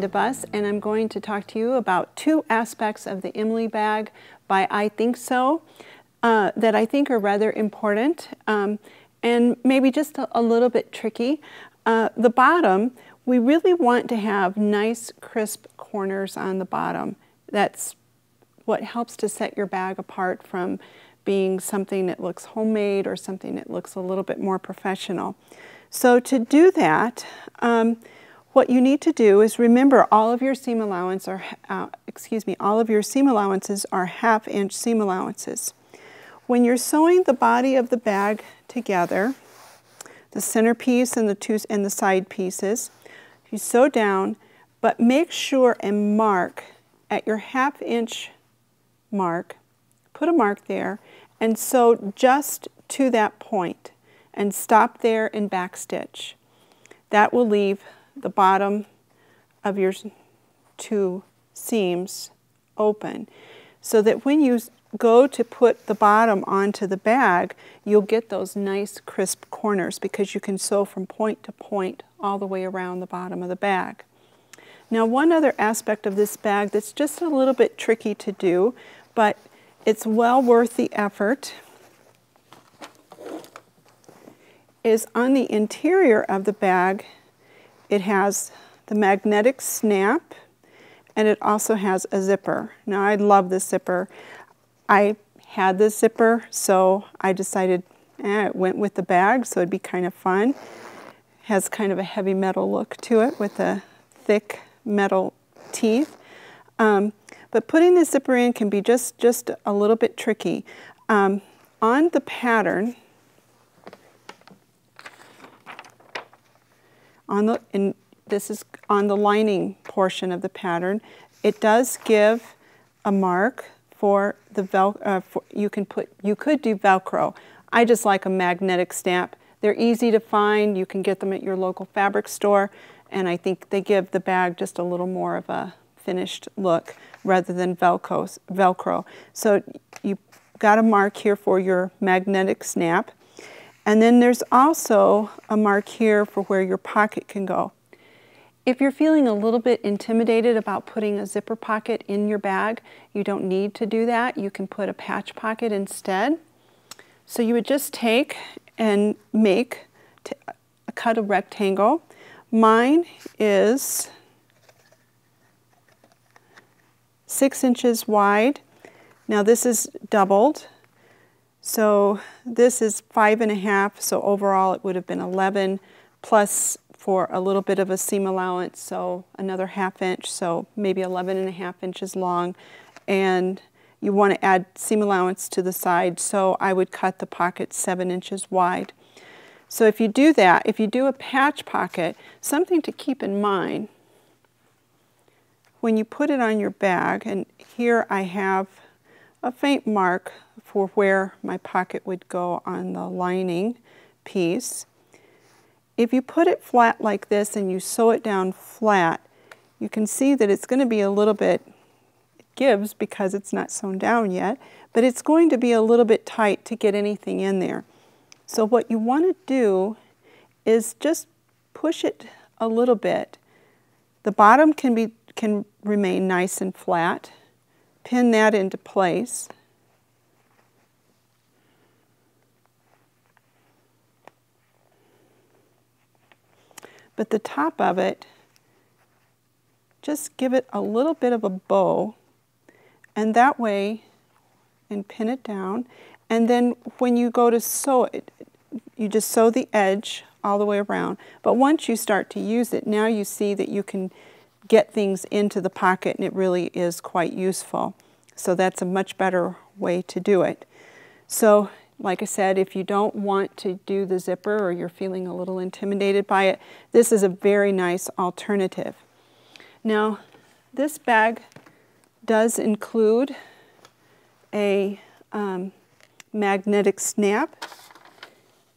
Rhonda Buss, and I'm going to talk to you about two aspects of the Emily bag by ithinksew that I think are rather important and maybe just a little bit tricky. The bottom, we really want to have nice crisp corners on the bottom. That's what helps to set your bag apart from being something that looks homemade or something that looks a little bit more professional. So to do that, what you need to do is remember all of your seam allowance are, all of your seam allowances are 1/2 inch seam allowances. When you're sewing the body of the bag together, the centerpiece and the side pieces, you sew down, but make sure and mark at your 1/2 inch mark, put a mark there, and sew just to that point, and stop there and backstitch. That will leave the bottom of your two seams open, so that when you go to put the bottom onto the bag, you'll get those nice crisp corners because you can sew from point to point all the way around the bottom of the bag. Now, one other aspect of this bag that's just a little bit tricky to do, but it's well worth the effort, is on the interior of the bag. It has the magnetic snap, and it also has a zipper. Now, I love this zipper. I had this zipper, so I decided it went with the bag, so it'd be kind of fun. Has kind of a heavy metal look to it with the thick metal teeth. But putting the zipper in can be just a little bit tricky. On the pattern, and this is on the lining portion of the pattern, it does give a mark for the you could do Velcro. I just like a magnetic snap. They're easy to find. You can get them at your local fabric store, and I think they give the bag just a little more of a finished look rather than Velcro. So you got a mark here for your magnetic snap. And then there's also a mark here for where your pocket can go. If you're feeling a little bit intimidated about putting a zipper pocket in your bag, you don't need to do that. You can put a patch pocket instead. So you would just take and cut a rectangle. Mine is 6 inches wide. Now this is doubled. So this is 5.5, so overall it would have been 11, plus for a little bit of a seam allowance, so another 1/2 inch, so maybe 11.5 inches long. And you want to add seam allowance to the side, so I would cut the pocket 7 inches wide. So if you do that, if you do a patch pocket, something to keep in mind, when you put it on your bag, and here I have a faint mark for where my pocket would go on the lining piece. If you put it flat like this and you sew it down flat, you can see that it's going to be a little bit, it gives because it's not sewn down yet, but it's going to be a little bit tight to get anything in there. So what you want to do is just push it a little bit. The bottom can remain nice and flat. Pin that into place. But the top of it, just give it a little bit of a bow, and that way, and pin it down. And then when you go to sew it, you just sew the edge all the way around. But once you start to use it, now you see that you can get things into the pocket, and it really is quite useful. So that's a much better way to do it. So like I said, if you don't want to do the zipper or you're feeling a little intimidated by it, this is a very nice alternative. Now, this bag does include a magnetic snap,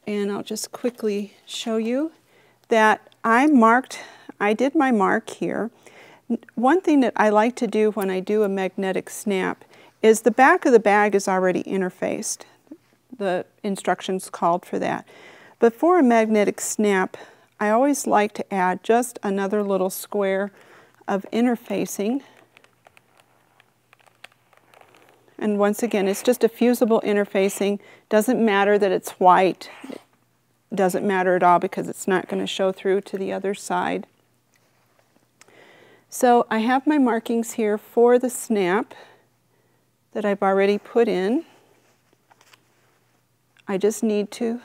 and I'll just quickly show you that I did my mark here. One thing that I like to do when I do a magnetic snap is the back of the bag is already interfaced. The instructions called for that. But for a magnetic snap, I always like to add just another little square of interfacing. And once again, it's just a fusible interfacing. Doesn't matter that it's white. It doesn't matter at all because it's not going to show through to the other side. So I have my markings here for the snap that I've already put in. I just need to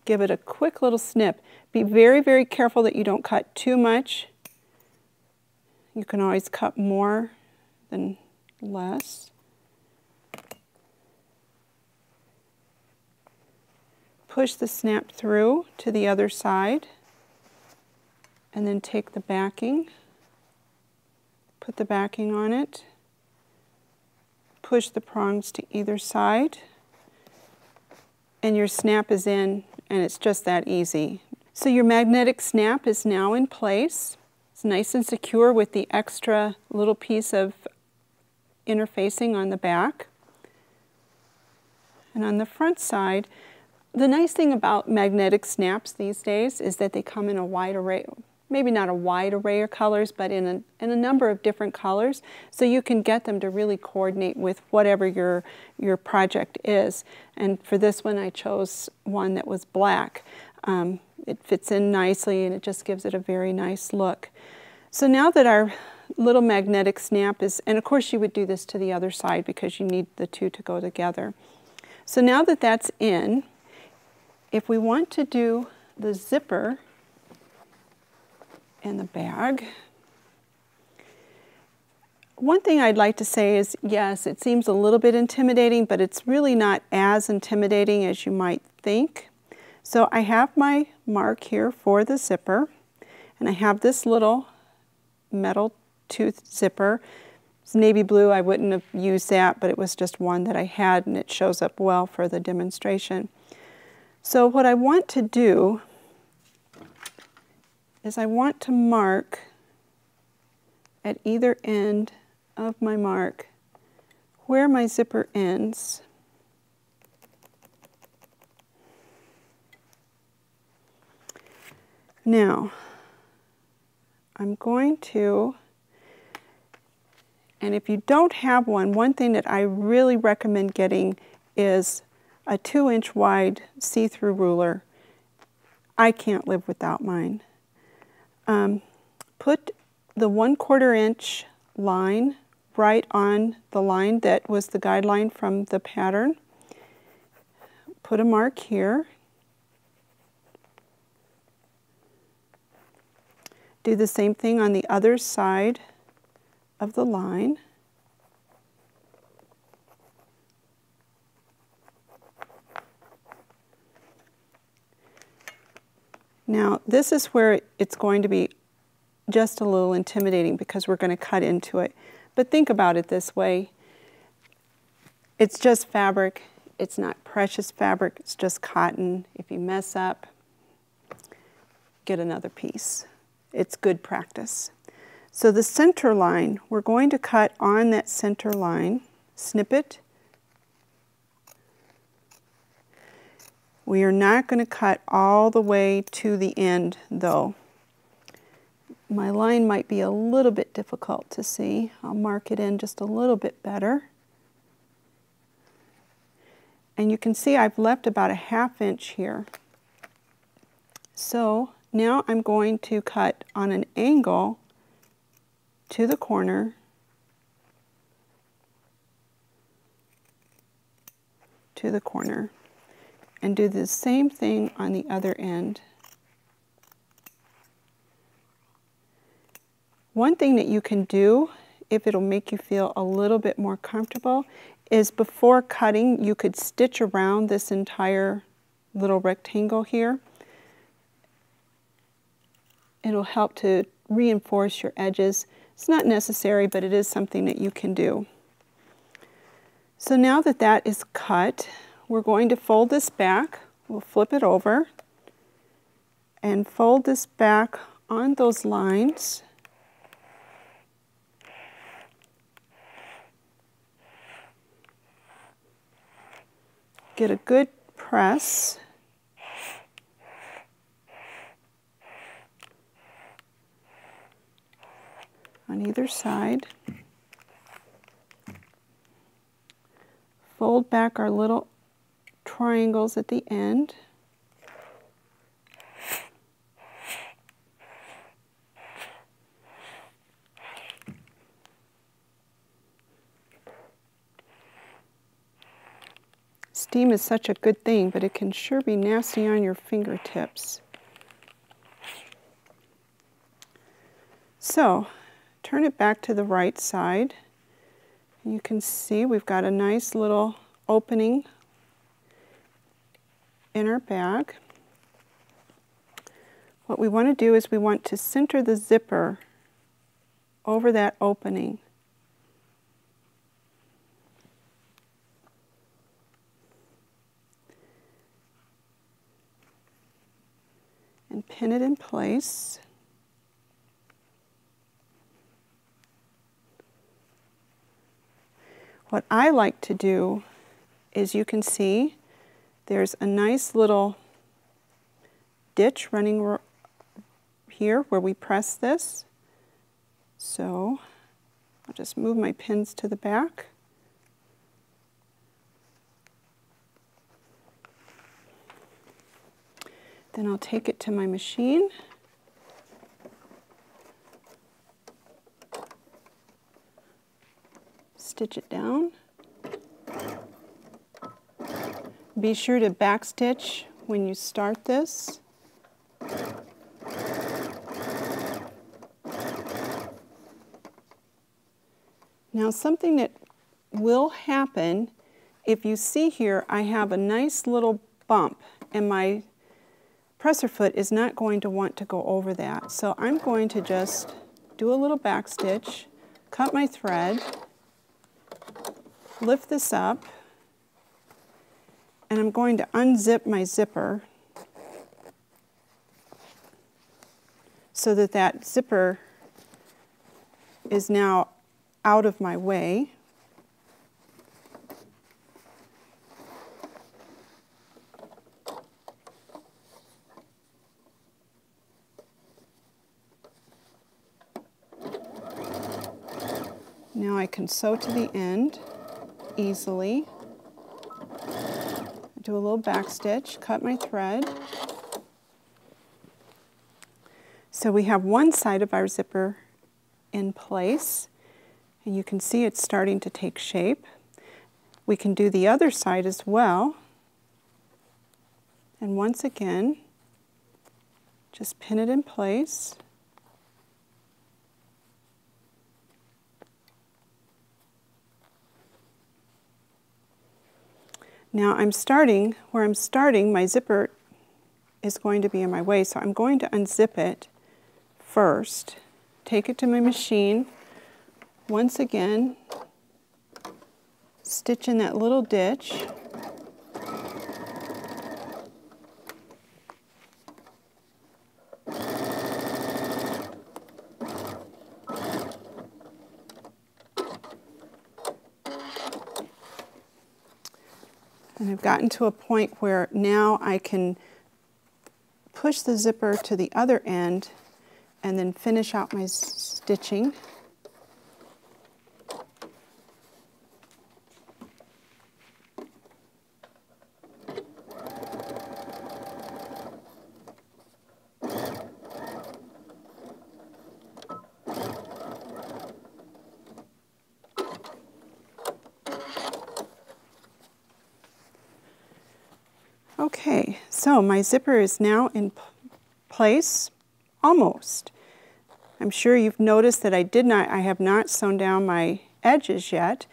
give it a quick little snip. Be very, very careful that you don't cut too much. You can always cut more than less. Push the snap through to the other side, and then take the backing, put the backing on it, push the prongs to either side, and your snap is in, and it's just that easy. So your magnetic snap is now in place. It's nice and secure with the extra little piece of interfacing on the back. And on the front side, the nice thing about magnetic snaps these days is that they come in a wide array, maybe not a wide array of colors, but in a number of different colors, so you can get them to really coordinate with whatever your project is. And for this one, I chose one that was black. It fits in nicely, and it just gives it a very nice look. So now that our little magnetic snap is, and of course you would do this to the other side because you need the two to go together. So now that that's in, if we want to do the zipper and the bag, one thing I'd like to say is, yes, it seems a little bit intimidating, but it's really not as intimidating as you might think. So I have my mark here for the zipper, and I have this little metal tooth zipper. It's navy blue. I wouldn't have used that, but it was just one that I had, and it shows up well for the demonstration. So what I want to do is I want to mark at either end of my mark where my zipper ends. Now, I'm going to, and if you don't have one, one thing that I really recommend getting is a 2-inch wide see-through ruler. I can't live without mine. Put the 1/4 inch line right on the line that was the guideline from the pattern. Put a mark here. Do the same thing on the other side of the line. Now, this is where it's going to be just a little intimidating because we're going to cut into it. But think about it this way. It's just fabric. It's not precious fabric. It's just cotton. If you mess up, get another piece. It's good practice. So the center line, we're going to cut on that center line, snip it. We are not going to cut all the way to the end, though. My line might be a little bit difficult to see. I'll mark it in just a little bit better. And you can see I've left about a 1/2 inch here. So now I'm going to cut on an angle to the corner, to the corner, and do the same thing on the other end. One thing that you can do, if it'll make you feel a little bit more comfortable, is before cutting, you could stitch around this entire little rectangle here. It'll help to reinforce your edges. It's not necessary, but it is something that you can do. So now that that is cut, we're going to fold this back. We'll flip it over and fold this back on those lines. Get a good press. on either side. Fold back our little triangles at the end. Steam is such a good thing, but it can sure be nasty on your fingertips. So, turn it back to the right side. You can see we've got a nice little opening in our bag. What we want to do is we want to center the zipper over that opening. And pin it in place. What I like to do is, you can see there's a nice little ditch running here where we press this. So I'll just move my pins to the back. Then I'll take it to my machine. Stitch it down. Be sure to backstitch when you start this. Now, something that will happen, if you see here, I have a nice little bump, and my presser foot is not going to want to go over that. So I'm going to just do a little backstitch, cut my thread, lift this up, and I'm going to unzip my zipper so that that zipper is now out of my way. Now I can sew to the end easily. Do a little back stitch, cut my thread. So we have one side of our zipper in place, and you can see it's starting to take shape. We can do the other side as well. And once again, just pin it in place. Now I'm starting, where I'm starting, my zipper is going to be in my way, so I'm going to unzip it first, take it to my machine, once again, stitch in that little ditch, and I've gotten to a point where now I can push the zipper to the other end and then finish out my stitching. Okay, so my zipper is now in place, almost. I'm sure you've noticed that I have not sewn down my edges yet.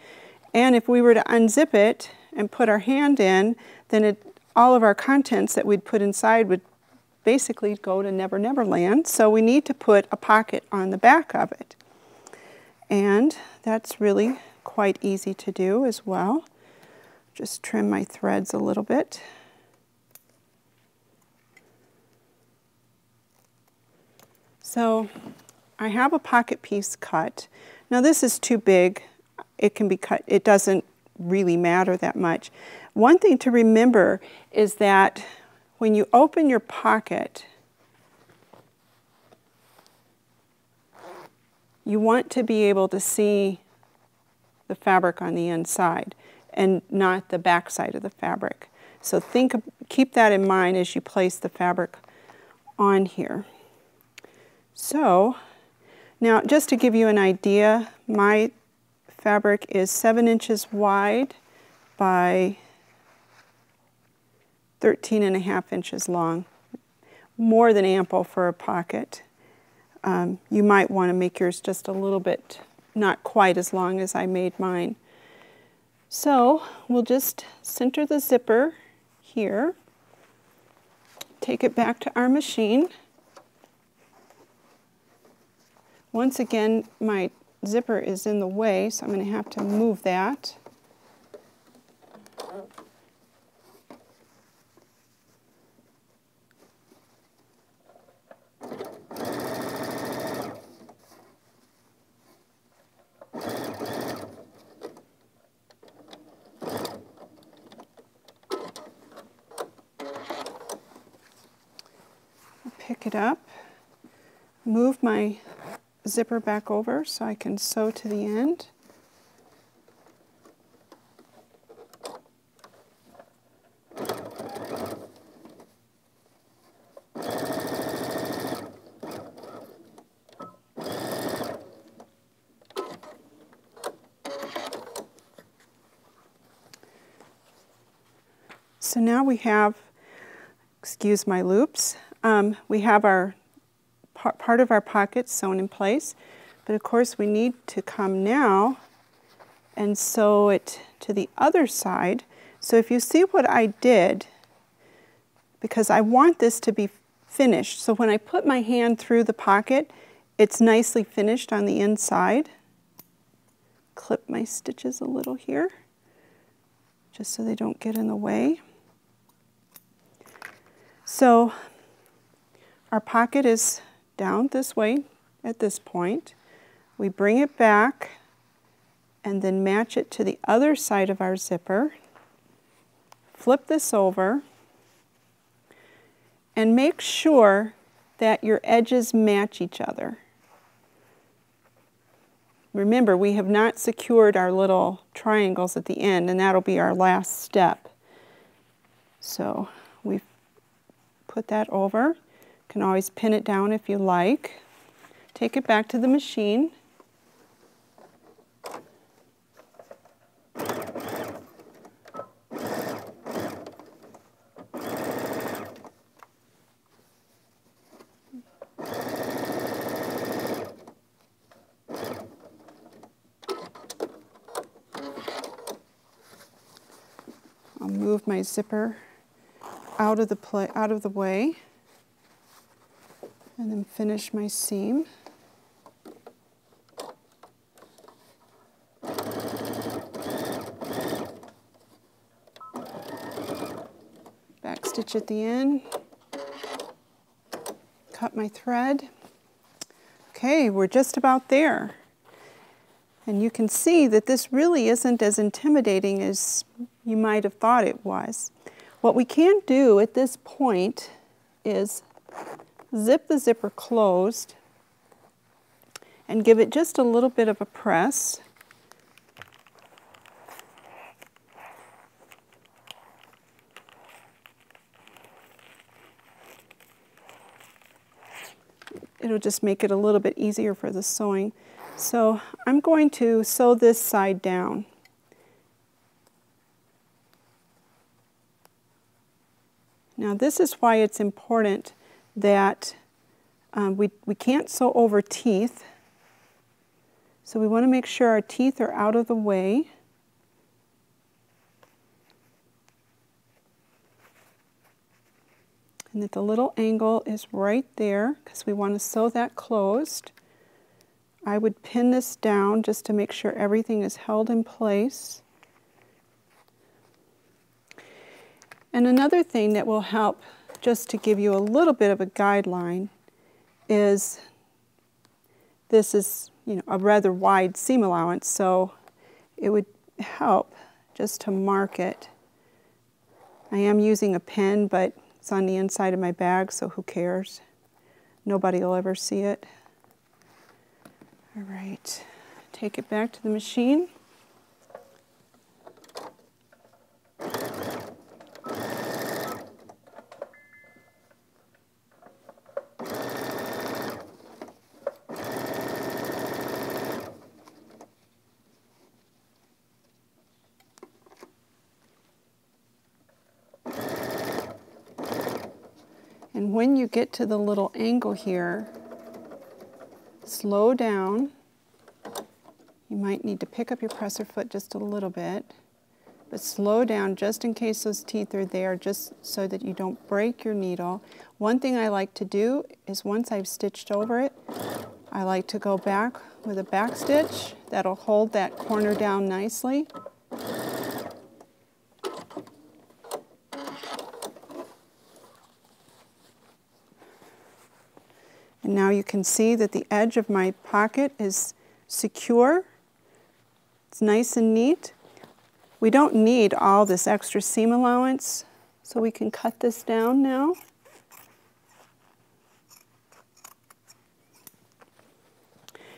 And if we were to unzip it and put our hand in, then all of our contents that we'd put inside would basically go to Never Never Land. So we need to put a pocket on the back of it. And that's really quite easy to do as well. Just trim my threads a little bit. So I have a pocket piece cut. Now this is too big. It can be cut. It doesn't really matter that much. One thing to remember is that when you open your pocket, you want to be able to see the fabric on the inside and not the back side of the fabric. So keep that in mind as you place the fabric on here. So now, just to give you an idea, my fabric is 7 inches wide by 13.5 inches long. More than ample for a pocket. You might want to make yours just a little bit, not quite as long as I made mine. So we'll just center the zipper here, take it back to our machine. Once again, my zipper is in the way, so I'm going to have to move that. Pick it up, move my zipper back over so I can sew to the end. So now we have, excuse my loops, we have our part of our pocket sewn in place, but of course we need to come now and sew it to the other side. So if you see what I did, because I want this to be finished, so when I put my hand through the pocket, it's nicely finished on the inside. Clip my stitches a little here, just so they don't get in the way. So our pocket is down this way at this point. We bring it back and then match it to the other side of our zipper. Flip this over and make sure that your edges match each other. Remember, we have not secured our little triangles at the end, and that'll be our last step. So we put that over. Can always pin it down if you like. Take it back to the machine. I'll move my zipper out of the way. And then finish my seam. Back stitch at the end. Cut my thread. Okay, we're just about there. And you can see that this really isn't as intimidating as you might have thought it was. What we can do at this point is zip the zipper closed and give it just a little bit of a press. It'll just make it a little bit easier for the sewing. So I'm going to sew this side down. Now this is why it's important that we can't sew over teeth. So we want to make sure our teeth are out of the way. And that the little angle is right there because we want to sew that closed. I would pin this down just to make sure everything is held in place. And another thing that will help, just to give you a little bit of a guideline, is this is, a rather wide seam allowance, so it would help just to mark it. I am using a pen, but it's on the inside of my bag, so who cares? Nobody will ever see it. All right, take it back to the machine. And when you get to the little angle here, slow down. You might need to pick up your presser foot just a little bit, but slow down just in case those teeth are there, just so that you don't break your needle. One thing I like to do is once I've stitched over it, I like to go back with a back stitch. That'll hold that corner down nicely. And now you can see that the edge of my pocket is secure. It's nice and neat. We don't need all this extra seam allowance, so we can cut this down now.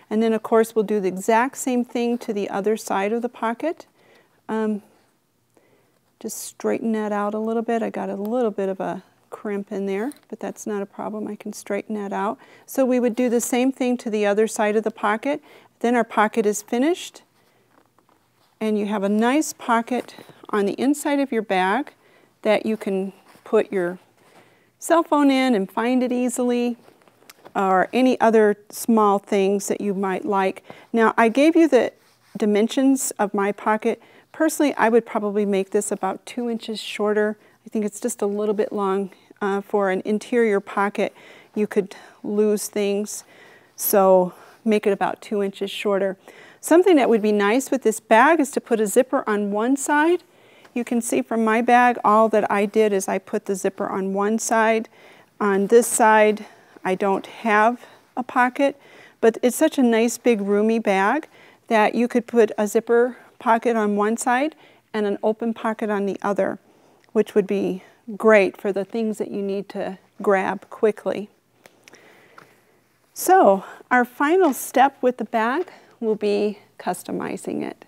And then of course we'll do the exact same thing to the other side of the pocket. Just straighten that out a little bit. I got a little bit of a crimp in there, but that's not a problem. I can straighten that out. So we would do the same thing to the other side of the pocket. Then our pocket is finished, and you have a nice pocket on the inside of your bag that you can put your cell phone in and find it easily, or any other small things that you might like. Now, I gave you the dimensions of my pocket. Personally, I would probably make this about 2 inches shorter. I think it's just a little bit long for an interior pocket. You could lose things, so make it about 2 inches shorter. Something that would be nice with this bag is to put a zipper on one side. You can see from my bag, all that I did is I put the zipper on one side. On this side, I don't have a pocket, but it's such a nice big roomy bag that you could put a zipper pocket on one side and an open pocket on the other, which would be great for the things that you need to grab quickly. So our final step with the bag will be customizing it.